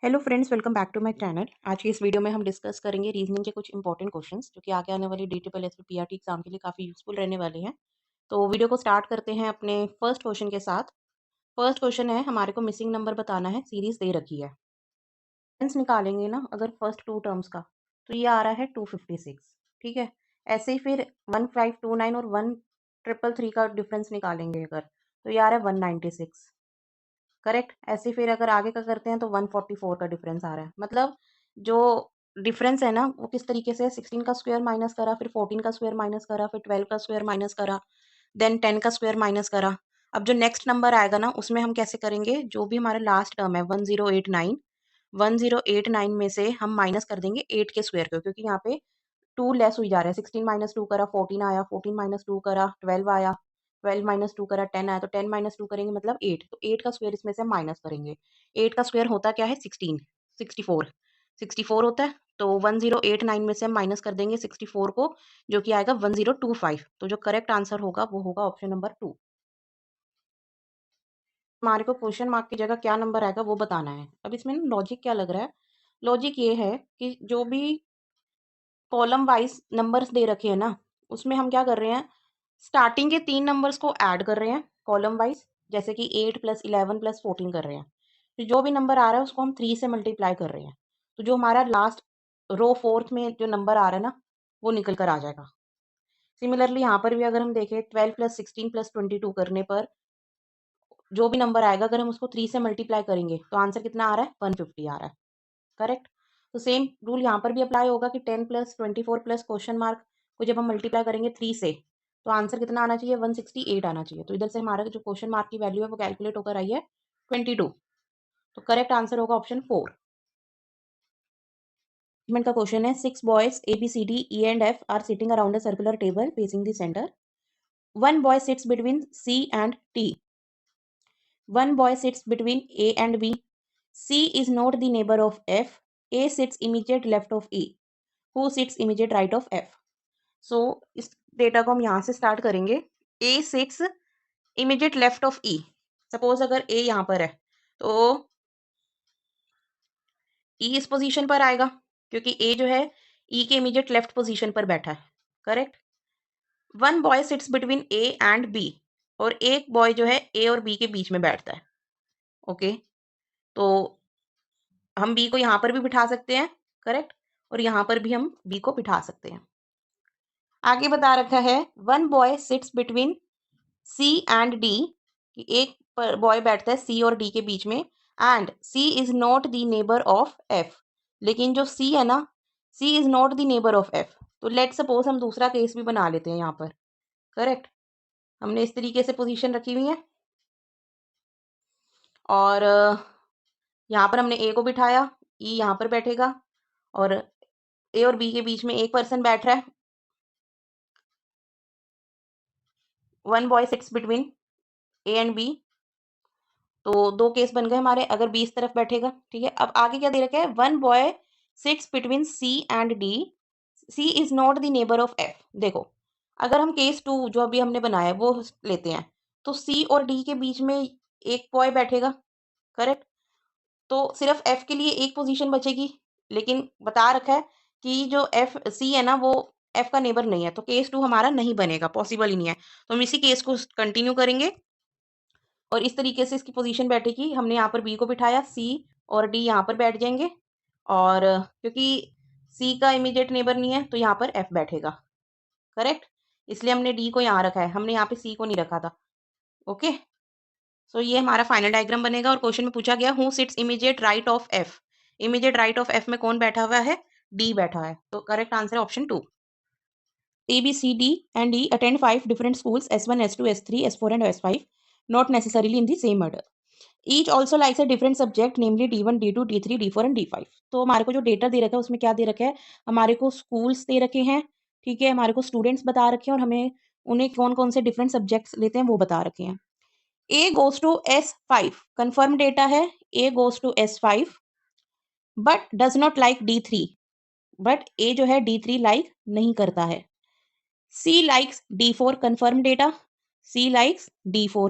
Hello friends, welcome back to my channel. आज की इस वीडियो में हम डिस्कस करेंगे रीजनिंग के कुछ इंपॉर्टेंट क्वेश्चंस जो कि आगे आने वाली DSSS पीआरटी एग्जाम के लिए काफ़ी यूजफुल रहने वाले हैं। तो वीडियो को स्टार्ट करते हैं अपने फर्स्ट क्वेश्चन के साथ। फर्स्ट क्वेश्चन है, हमारे को मिसिंग नंबर बताना है, सीरीज दे रखी है। डिफरेंस निकालेंगे ना अगर फर्स्ट टू टर्म्स का, तो ये आ रहा है 256। ठीक है। ऐसे ही फिर 1529 और 1333 का डिफरेंस निकालेंगे अगर, तो ये आ रहा है 196। करेक्ट। ऐसे फिर अगर आगे का करते हैं तो 144 का डिफरेंस आ रहा है। मतलब जो डिफरेंस है ना वो किस तरीके से, 16 का स्क्वायर माइनस करा, फिर 14 का स्क्वायर माइनस करा, फिर 12 का स्क्वायर माइनस करा, देन 10 का स्क्वायर माइनस करा। अब जो नेक्स्ट नंबर आएगा ना उसमें हम कैसे करेंगे, जो भी हमारा लास्ट टर्म है 1089, 1089 में से हम माइनस कर देंगे 8 के स्क्वायर को, क्योंकि यहाँ पे 2 लेस हुई जा रहा है। 16 माइनस 2 करा 14 आया, 14 माइनस 2 करा 12 आया, 12 माइनस 2 करा 10 आया, तो 10 माइनस 2 करेंगे मतलब 8। तो 8 का स्क्वायर इसमें से हम माइनस करेंगे। 8 का स्क्वायर होता क्या है, 16, 64, 64 होता है। तो 1089 में से हम माइनस कर देंगे 64 को, जो कि आएगा 1025। तो जो करेक्ट आंसर होगा वो होगा ऑप्शन नंबर 2। हमारे को क्वेश्चन मार्क की जगह क्या नंबर आएगा वो बताना है। अब इसमें लॉजिक क्या लग रहा है, लॉजिक ये है कि जो भी कॉलम वाइज नंबर्स दे रखे हैं ना, उसमें हम क्या कर रहे हैं, स्टार्टिंग के 3 नंबर्स को ऐड कर रहे हैं कॉलम वाइज, जैसे कि 8 प्लस 11 प्लस 14 कर रहे हैं। तो जो भी नंबर आ रहा है उसको हम 3 से मल्टीप्लाई कर रहे हैं। तो जो हमारा लास्ट रो फोर्थ में जो नंबर आ रहा है ना, वो निकल कर आ जाएगा। सिमिलरली यहाँ पर भी अगर हम देखें 12 प्लस 16 प्लस 22 करने पर जो भी नंबर आएगा अगर हम उसको 3 से मल्टीप्लाई करेंगे तो आंसर कितना आ रहा है, 150 आ रहा है। करेक्ट। तो सेम रूल यहाँ पर भी अप्लाई होगा कि 10 प्लस 24 प्लस क्वेश्चन मार्क को जब हम मल्टीप्लाई करेंगे 3 से, तो आंसर कितना आना चाहिए, 168 आना चाहिए। तो इधर से हमारा जो क्वेश्चन मार्क की वैल्यू है वो कैलकुलेट होकर आई है 22। तो करेक्ट आंसर होगा ऑप्शन 4। का क्वेश्चन है, 6 boys ABCD, E and F are sitting around a circular table facing the centre. One boy sits between C and T. One boy sits between A and B. C is not the neighbor of F. A sits immediate left of E. Who sits immediate right of F? So इस data को हम यहाँ से start करेंगे। A six immediate left of E. Suppose अगर A यहाँ पर है तो ई इस पोजीशन पर आएगा, क्योंकि ए जो है ई के इमीडिएट लेफ्ट पोजीशन पर बैठा है। Correct. One boy sits between A and B, और एक बॉय जो है ए और बी के बीच में बैठता है। ओके। तो हम बी को यहाँ पर भी बिठा सकते हैं। करेक्ट। और यहाँ पर भी हम बी को बिठा सकते हैं। आगे बता रखा है, one boy sits between C and D, कि एक बॉय बैठता है सी और डी के बीच में, and C is not the neighbour of F. लेकिन जो सी है ना, C is not the neighbour of F. तो लेट सपोज हम दूसरा केस भी बना लेते हैं यहाँ पर। करेक्ट। हमने इस तरीके से पोजीशन रखी हुई है, और यहाँ पर हमने ए को बिठाया, ई यहाँ पर बैठेगा, और ए और बी के बीच में एक पर्सन बैठ रहा है। One boy sits between A and B. तो दो केस बन गए हमारे, अगर बी इस तरफ बैठेगा। ठीक है। अब आगे क्या दे रखा है, one boy sits between C and D, C is not the neighbour of F. देखो, अगर हम केस 2 जो अभी हमने बनाया है वो लेते हैं, तो सी और डी के बीच में एक बॉय बैठेगा। करेक्ट। तो सिर्फ एफ के लिए एक पोजीशन बचेगी, लेकिन बता रखा है कि जो एफ सी है ना वो एफ का नेबर नहीं है, तो केस 2 हमारा नहीं बनेगा, पॉसिबल ही नहीं है। तो हम इसी केस को कंटिन्यू करेंगे, और इस तरीके से इसकी पोजीशन बैठेगी। हमने यहाँ पर बी को बिठाया, सी और डी यहाँ पर बैठ जाएंगे, और क्योंकि सी का इमीडिएट नेबर नहीं है तो यहाँ पर एफ बैठेगा। करेक्ट। इसलिए हमने डी को यहाँ रखा है, हमने यहाँ पे सी को नहीं रखा था। ओके। सो ये हमारा फाइनल डायग्राम बनेगा। और क्वेश्चन में पूछा गया, who sits immediate right of F. Immediate right of F में कौन बैठा हुआ है, डी बैठा है। तो करेक्ट आंसर है option 2। A, B, C, D, and E attend 5 different schools, S1, S2, S3, S4, and S5, not necessarily in the same order. Each also likes a different subject, namely D1, D2, D3, D4 and D5. तो हमारे को जो data दे रखा है उसमें क्या दे रखा है, हमारे को स्कूल्स दे रखे हैं। ठीक है। हमारे को स्टूडेंट्स बता रखे हैं, और हमें उन्हें कौन कौन से डिफरेंट सब्जेक्ट्स लेते हैं वो बता रखे हैं। A goes to S5, confirm data है। A goes to S5 but does not like D3, but A जो है D3 लाइक नहीं करता है। C likes D4, confirm data. C likes D4.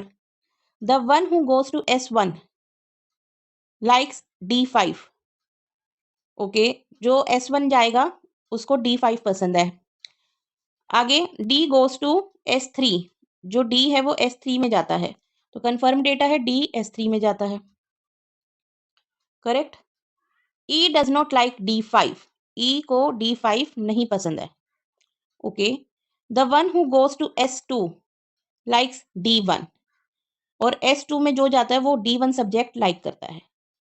The one who goes to S1 likes D5. Okay, जो S1 जाएगा उसको D5 पसंद है। आगे D गोज टू S3, जो D है वो S3 में जाता है, तो कंफर्म डेटा है D S3 में जाता है, correct. E does not like D5, E को D5 नहीं पसंद है, okay. The one who goes to S2 likes D1, और S2 में जो जाता है वो D1 सब्जेक्ट लाइक करता है,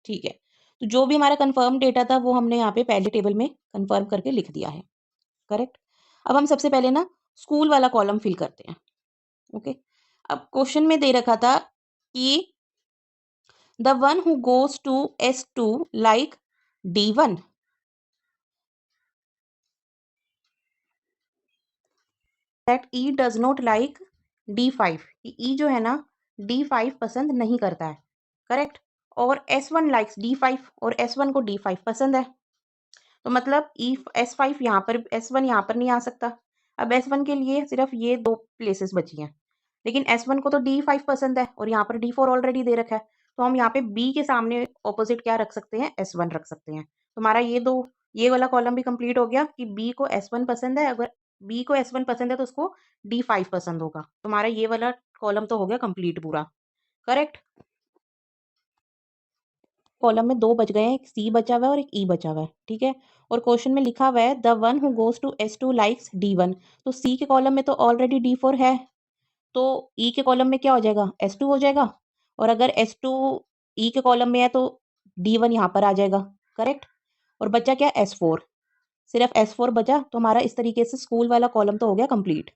ठीक है। तो जो भी हमारा कंफर्म डेटा था वो हमने यहाँ पे पहले टेबल में कंफर्म करके लिख दिया है, करेक्ट। अब हम सबसे पहले ना स्कूल वाला कॉलम फिल करते हैं, ओके। अब क्वेश्चन में दे रखा था कि the one who goes to S2 like D1, that E does not like D5, E जो है ना D5 पसंद नहीं करता है, करेक्ट। और S1 लाइक्स D5, और S1 को D5 पसंद है, तो मतलब ई S5 यहाँ पर, S1 यहाँ पर नहीं आ सकता। अब S1 के लिए सिर्फ ये 2 प्लेसेस बची हैं, लेकिन S1 को तो D5 पसंद है और यहाँ पर D4 ऑलरेडी दे रखा है, तो हम यहाँ पे B के सामने ऑपोजिट क्या रख सकते हैं, S1 रख सकते हैं। तो हमारा ये वाला कॉलम भी कंप्लीट हो गया कि B को S1 पसंद है, अगर B को S1 पसंद है तो उसको D5 पसंद होगा। तो हमारा ये वाला कॉलम तो हो गया कंप्लीट पूरा, करेक्ट। कॉलम में 2 बच गए हैं, एक सी बचा हुआ है और एक ई बचा हुआ है, ठीक है। और क्वेश्चन में लिखा हुआ है the one who goes to S2 likes D1, तो सी के कॉलम में तो ऑलरेडी D4 है, तो ई के कॉलम में क्या हो जाएगा, S2 हो जाएगा। और अगर S2 ई के कॉलम में है तो D1 यहाँ पर आ जाएगा, करेक्ट। और बचा क्या, S4, सिर्फ S4 बचा, तो हमारा इस तरीके से स्कूल वाला कॉलम तो हो गया कंप्लीट।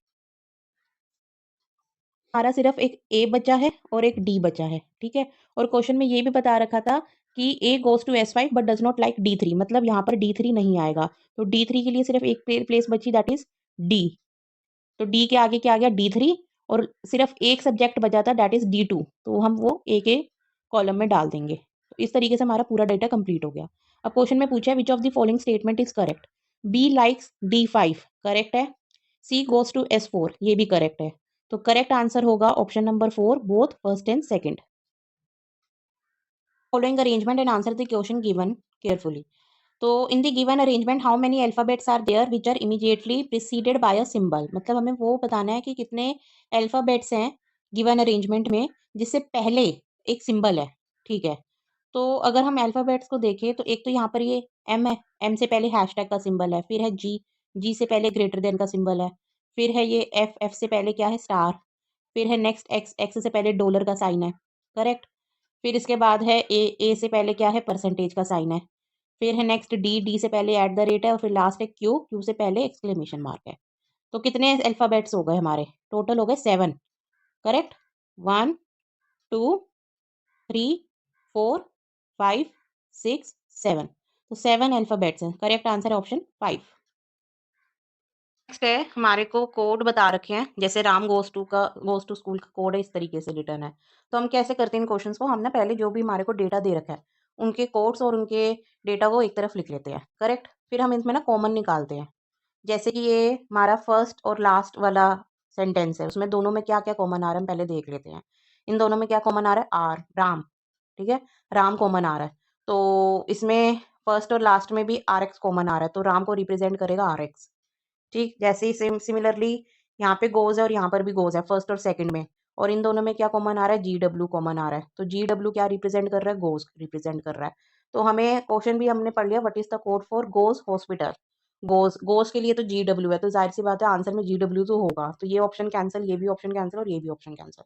हमारा सिर्फ एक ए बचा है और एक डी बचा है, ठीक है। और क्वेश्चन में ये भी बता रखा था कि A goes to S5 but does not like D3, मतलब यहाँ पर D3 नहीं आएगा, तो D3 के लिए सिर्फ एक प्लेस बची, दैट इज D। तो D के आगे क्या आ गया, D3, और सिर्फ एक सब्जेक्ट बचा था, दैट इज D2, तो हम वो ए के कॉलम में डाल देंगे। तो इस तरीके से हमारा पूरा डेटा कंप्लीट हो गया। अब क्वेश्चन में पूछा है which of the following statement is correct. B likes D5 correct है, सी गोज टू S4 ये भी करेक्ट है, तो करेक्ट आंसर होगा option number 4, both first and second. Following arrangement and answer the question given carefully. तो in the given arrangement how many alphabets are there which are immediately preceded by a symbol, मतलब हमें वो बताना है कि कितने alphabets हैं given arrangement में जिससे पहले एक सिंबल है, ठीक है। तो अगर हम अल्फाबेट्स को देखें तो एक तो यहाँ पर ये एम है, एम से पहले हैशटैग का सिंबल है, फिर है जी, जी से पहले ग्रेटर देन का सिंबल है, फिर है ये एफ, एफ से पहले क्या है, स्टार, फिर है नेक्स्ट एक्स, एक्स से पहले डॉलर का साइन है, करेक्ट। फिर इसके बाद है ए से पहले क्या है, परसेंटेज का साइन है, फिर है नेक्स्ट डी, डी से पहले एट द रेट है, और फिर लास्ट है क्यू, क्यू से पहले एक्सक्लेमेशन मार्क है। तो कितने अल्फाबेट्स हो गए हमारे, टोटल हो गए 7, करेक्ट। 1 2 3 4 5 6 7, तो 7 अल्फाबेट्स हैं, करेक्ट आंसर है ऑप्शन 5। नेक्स्ट है हमारे को कोड बता रखे हैं, जैसे राम गोज टू स्कूल का कोड है, इस तरीके से रिटर्न है। तो हम कैसे करते हैं इन क्वेश्चंस को, हम ना पहले जो भी हमारे को डेटा दे रखा है उनके कोड्स और उनके डेटा को एक तरफ लिख लेते हैं, करेक्ट। फिर हम इसमें ना कॉमन निकालते हैं, जैसे कि ये हमारा फर्स्ट और लास्ट वाला सेंटेंस है, उसमें दोनों में क्या क्या कॉमन आ रहा है हम पहले देख लेते हैं। इन दोनों में क्या कॉमन आ रहा है, आर, राम, ठीक है, राम कॉमन आ रहा है। तो इसमें फर्स्ट और लास्ट में भी आर एक्स कॉमन आ रहा है, तो राम को रिप्रेजेंट करेगा आर एक्स, ठीक। जैसे ही सेम सिमिलरली यहाँ पे गोज है और यहाँ पर भी गोज है फर्स्ट और सेकंड में, और इन दोनों में क्या कॉमन आ रहा है, जी डब्ल्यू कॉमन आ रहा है, तो जी डब्ल्यू क्या रिप्रेजेंट कर रहा है, गोज रिप्रेजेंट कर रहा है। तो हमें क्वेश्चन भी हमने पढ़ लिया, what is the code for goes hospital, goes, goes के लिए तो जी डब्ल्यू है, तो जाहिर सी बात है आंसर में जी डब्ल्यू तो होगा, तो ये ऑप्शन कैंसिल, ये भी ऑप्शन कैंसिल और ये भी ऑप्शन कैंसिल।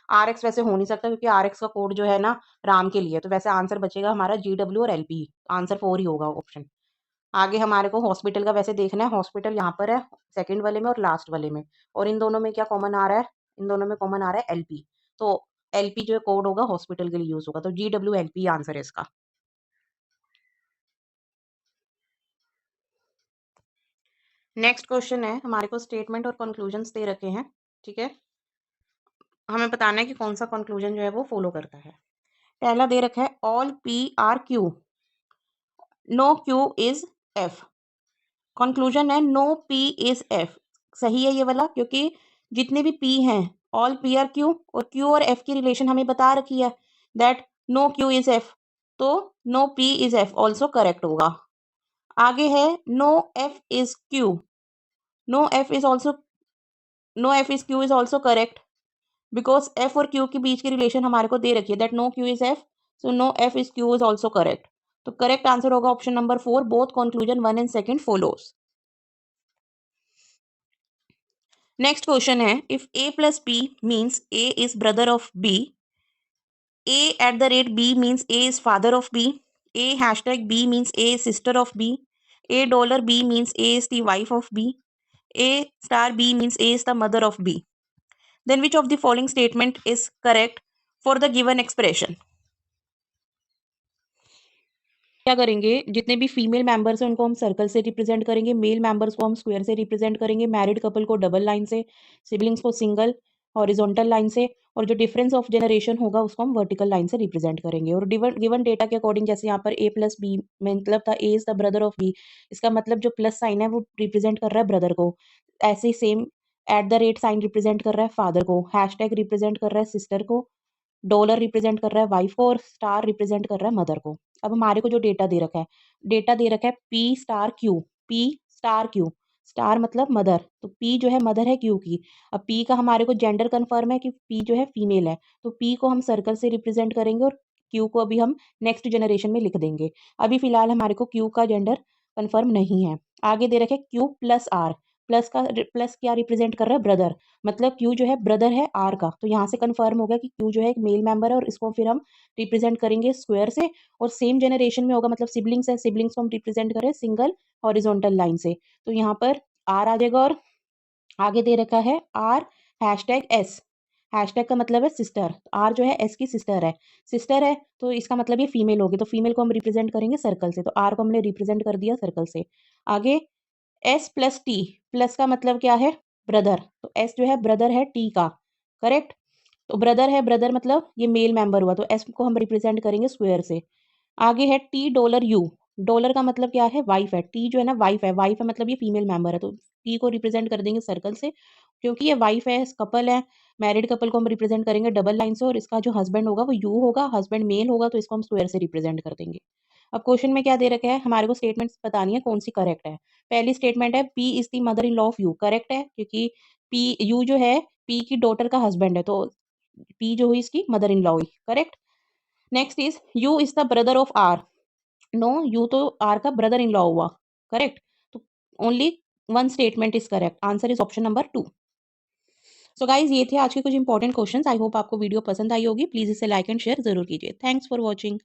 आर एक्स वैसे हो नहीं सकता क्योंकि आर एक्स का कोड जो है ना राम के लिए, तो वैसे आंसर बचेगा हमारा जी डब्ल्यू और एलपी, आंसर 4 ही होगा ऑप्शन। आगे हमारे को हॉस्पिटल का वैसे देखना है, हॉस्पिटल यहाँ पर है सेकंड वाले में और लास्ट वाले में, और इन दोनों में क्या कॉमन आ रहा है, इन दोनों में कॉमन आ रहा है एलपी, तो एलपी जो कोड होगा हॉस्पिटल के लिए यूज होगा, तो जी डब्ल्यू एल पी आंसर है इसका। नेक्स्ट क्वेश्चन है, हमारे को स्टेटमेंट और कंक्लूजन्स दे रखे हैं, ठीक है। हमें बताना है कि कौन सा कंक्लूजन जो है वो फॉलो करता है। पहला दे रखा है all P are Q, no Q is F. Conclusion है नो पी इज एफ, सही है ये वाला, क्योंकि जितने भी पी हैं ऑल पी आर क्यू, और क्यू और एफ की रिलेशन हमें बता रखी है that no Q is F, तो no P is F also correct होगा। आगे है no F is Q, no F is also, no F is Q is also correct because F और क्यू के बीच की रिलेशन हमारे को दे रखी है that no Q is F, so no F is Q is also correct. तो करेक्ट आंसर होगा option number 4, both conclusion 1 and 2 follows. Next question है if A plus B means A is brother of B, A at the rate B means A is father of B. A hashtag B means A is sister of B. A dollar B means A is the wife of B. A star B means A is the mother of B. Then which of the following statement is correct for the given expression? क्या करेंगे, जितने भी female members हैं उनको हम circle से represent करेंगे, male members को हम स्क्वायर से रिप्रेजेंट करेंगे, मैरिड कपल को डबल लाइन से, सिबलिंग्स को सिंगल हॉरिजॉन्टल लाइन से, और जो डिफरेंस ऑफ जनरेशन होगा उसको हम वर्टिकल लाइन से रिप्रेजेंट करेंगे। और गिवन डेटा के अकॉर्डिंग जैसे यहाँ पर ए प्लस बी मतलब था A is the brother of B, इसका मतलब जो प्लस साइन है वो रिप्रेजेंट कर रहा है ब्रदर को, ऐसे ही same at the rate sign represent कर रहा है फादर को, हैशटैग रिप्रेजेंट कर रहा है सिस्टर को, डॉलर रिप्रेजेंट कर रहा है वाइफ को, और स्टार रिप्रेजेंट कर रहा है मदर को। अब हमारे को जो डेटा दे रखा है, डेटा दे रखा है P star Q, P star Q, star मतलब मदर, तो पी जो है मदर है क्यू की। अब पी का हमारे को जेंडर कंफर्म है कि पी जो है फीमेल है, तो पी को हम सर्कल से रिप्रेजेंट करेंगे और क्यू को अभी हम नेक्स्ट जनरेशन में लिख देंगे। अभी फिलहाल हमारे को क्यू का जेंडर कंफर्म नहीं है। आगे दे रखे क्यू प्लस आर, प्लस का प्लस क्या रिप्रेजेंट कर रहा है ब्रदर, मतलब क्यू जो है ब्रदर है आर का, तो यहाँ से कंफर्म हो गया कि क्यू जो है एक मेल मेंबर है और इसको फिर हम रिप्रेजेंट करेंगे स्क्वायर से, और सेम जनरेशन में होगा मतलब सिबलिंग्स है, सिबलिंग्स को हम रिप्रेजेंट करें सिंगल हॉरिजॉन्टल लाइन से, तो यहाँ पर आर आ जाएगा। और आगे दे रखा है आर हैशटैग एस, हैशटैग का मतलब है सिस्टर, आर जो है एस की सिस्टर है, सिस्टर है तो इसका मतलब ये फीमेल होगी, तो फीमेल को हम रिप्रेजेंट करेंगे सर्कल से, तो आर को हमने रिप्रेजेंट कर दिया सर्कल से। आगे एस प्लस टी, प्लस का मतलब क्या है ब्रदर, तो एस जो है ब्रदर है टी का, करेक्ट, तो ब्रदर है, ब्रदर मतलब ये मेल मेंबर हुआ, तो एस को हम रिप्रेजेंट करेंगे स्क्वायर से। आगे है टी डॉलर यू, डॉलर का मतलब क्या है वाइफ है, टी जो है ना वाइफ है, वाइफ है मतलब ये फीमेल मेंबर है, तो टी को रिप्रेजेंट कर देंगे सर्कल से, क्योंकि ये वाइफ है कपल है, मैरिड कपल को हम रिप्रेजेंट करेंगे डबल लाइन से, और इसका जो हस्बैंड होगा वो यू होगा, हस्बैंड मेल होगा तो इसको हम स्क्वायर से रिप्रेजेंट कर देंगे। अब क्वेश्चन में क्या दे रखा है, हमारे को स्टेटमेंट्स बतानी है कौन सी करेक्ट है। पहली स्टेटमेंट है P is the mother in law of you, correct है क्योंकि पी यू जो है पी की डॉटर का हस्बैंड है, तो पी जो हुई इसकी मदर इन लॉ हुई, correct. Next is U is the brother of R, no U तो आर का ब्रदर इन लॉ हुआ, करेक्ट, तो only one statement is correct, answer is option number 2। So guys ये थे आज के कुछ इंपॉर्टेंट क्वेश्चंस, आई होप आपको वीडियो पसंद आई होगी, प्लीज इसे लाइक एंड शेयर जरूर कीजिए। Thanks for watching.